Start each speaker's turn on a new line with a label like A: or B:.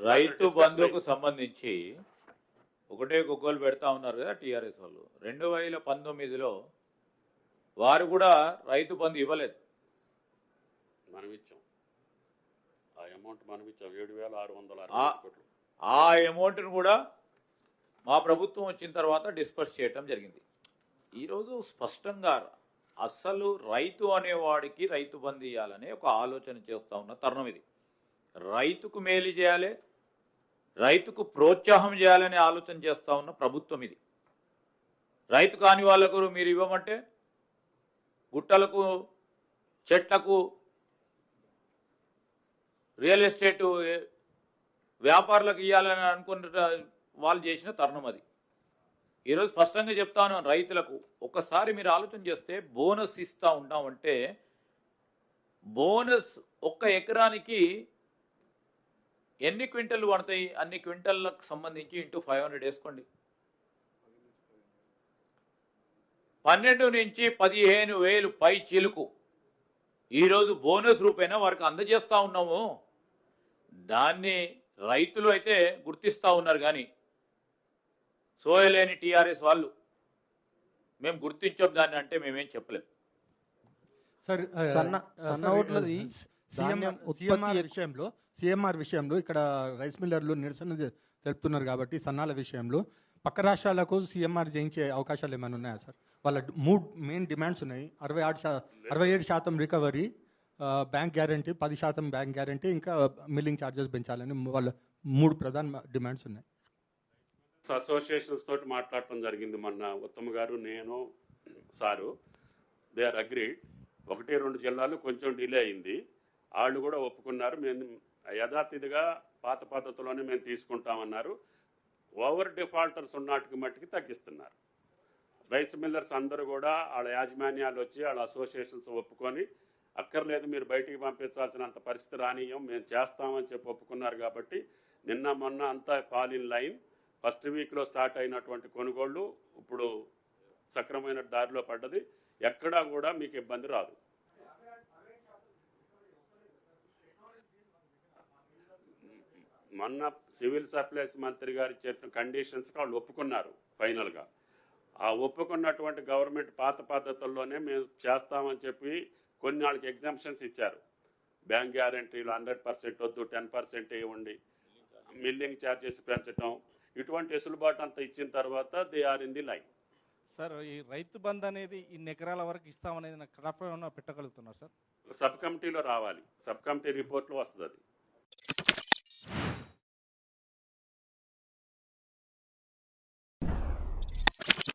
A: రైతు బంధుకు సంబంధించి ఒకటే గొగ్గోలు పెడతా ఉన్నారు కదా టీఆర్ఎస్ వాళ్ళు. 2019లో వారు కూడా రైతు బంధు ఇవ్వలేదు.
B: మనం ఇచ్చాం ఆ అమౌంట్, మనం ఇచ్చాం 7,660 కోట్లు.
A: ఆ అమౌంట్ను కూడా మా ప్రభుత్వం వచ్చిన తర్వాత డిస్పర్స్ చేయటం జరిగింది. ఈరోజు స్పష్టంగా అసలు రైతు అనేవాడికి రైతు బంధు ఇవ్వాలనే ఒక ఆలోచన చేస్తూ ఉన్న తరుణం ఇది. రైతుకు మేలు చేయాలి, రైతుకు ప్రోత్సాహం చేయాలనే ఆలోచన చేస్తూ ఉన్న ప్రభుత్వం ఇది. రైతు కాని వాళ్ళకు మీరు ఇవ్వమంటే గుట్టలకు, చెట్లకు, రియల్ ఎస్టేట్ వ్యాపారులకు ఇవ్వాలని అనుకున్న వాళ్ళు చేసిన తరుణం అది. ఈరోజు స్పష్టంగా చెప్తాను రైతులకు, ఒక్కసారి మీరు ఆలోచన చేస్తే బోనస్ ఇస్తూ ఉంటామంటే బోనస్ ఒక్క ఎకరానికి ఎన్ని క్వింటల్ పడతాయి, అన్ని క్వింటల్లకు సంబంధించి ఇంటూ 500 వేసుకోండి. 12 నుంచి 15,000 పై చిలుకు ఈరోజు బోనస్ రూపేణా వారికి అందజేస్తూ ఉన్నాము. దాన్ని రైతులు అయితే గుర్తిస్తూ ఉన్నారు, కానీ సోయలేని టీఆర్ఎస్ వాళ్ళు మేము గుర్తించాం దాన్ని అంటే మేమేం చెప్పలేం.
C: సార్ సిఎంఆర్ విషయంలో ఇక్కడ రైస్ మిల్లర్లు నిరసన తెలుపుతున్నారు కాబట్టి సన్నాల విషయంలో పక్క రాష్ట్రాలకు సిఎంఆర్ చేయించే అవకాశాలు ఏమైనా ఉన్నాయా సార్? వాళ్ళ 3 మెయిన్ డిమాండ్స్ ఉన్నాయి. 67% recovery, bank guarantee, 10% bank guarantee, ఇంకా మిల్లింగ్ ఛార్జెస్ పెంచాలని వాళ్ళ 3 ప్రధాన డిమాండ్స్ ఉన్నాయి.
B: అసోసియేషన్స్ తోటి మాట్లాడటం జరిగింది మొన్న. ఉత్తమ్ గారు, నేను, సారు, దే ఆర్ అగ్రీడ్. 1-2 జిల్లాలు కొంచెం డిలే అయింది, వాళ్ళు కూడా ఒప్పుకున్నారు. మేము యథాతిథిగా పాత పద్ధతిలోనే మేము తీసుకుంటామన్నారు. ఓవర్ డిఫాల్టర్స్ ఉన్నట్టుకి మట్టికి తగ్గిస్తున్నారు. రైస్ మిల్లర్స్ అందరూ కూడా వాళ్ళ యాజమాన్యాలు వచ్చి వాళ్ళ అసోసియేషన్స్ ఒప్పుకొని అక్కర్లేదు మీరు బయటికి పంపించాల్సినంత పరిస్థితి రానియం, మేము చేస్తామని చెప్పి ఒప్పుకున్నారు. కాబట్టి నిన్న మొన్న అంతా ఫాల్ ఇన్ లైన్. ఫస్ట్ వీక్లో స్టార్ట్ అయినటువంటి కొనుగోళ్లు ఇప్పుడు సక్రమైన దారిలో పడ్డది. ఎక్కడా కూడా మీకు ఇబ్బంది రాదు. మొన్న సివిల్ సప్లైస్ మంత్రి గారు చెప్పిన కండిషన్స్కి వాళ్ళు ఒప్పుకున్నారు ఫైనల్గా. ఆ ఒప్పుకున్నటువంటి గవర్నమెంట్ పాత పద్ధతుల్లోనే మేము చేస్తామని చెప్పి కొన్ని వాళ్ళకి ఎగ్జామ్షన్స్ ఇచ్చారు. బ్యాంక్ గ్యారంటీలు 100% వద్దు, 10% ఇవ్వండి, మిల్లింగ్ ఛార్జెస్ పెంచడం, ఇటువంటి వెసులుబాటు అంతా ఇచ్చిన తర్వాత they are in the line.
D: Sir, ఈ రైతు బంధు అనేది ఇన్ని ఎకరాల వరకు ఇస్తామనేది నాకు క్రాఫ్ ఏమన్నా పెట్టగలుగుతున్నారు సార్?
B: సబ్ కమిటీలో రావాలి, సబ్ కమిటీ రిపోర్ట్లో వస్తుంది అది.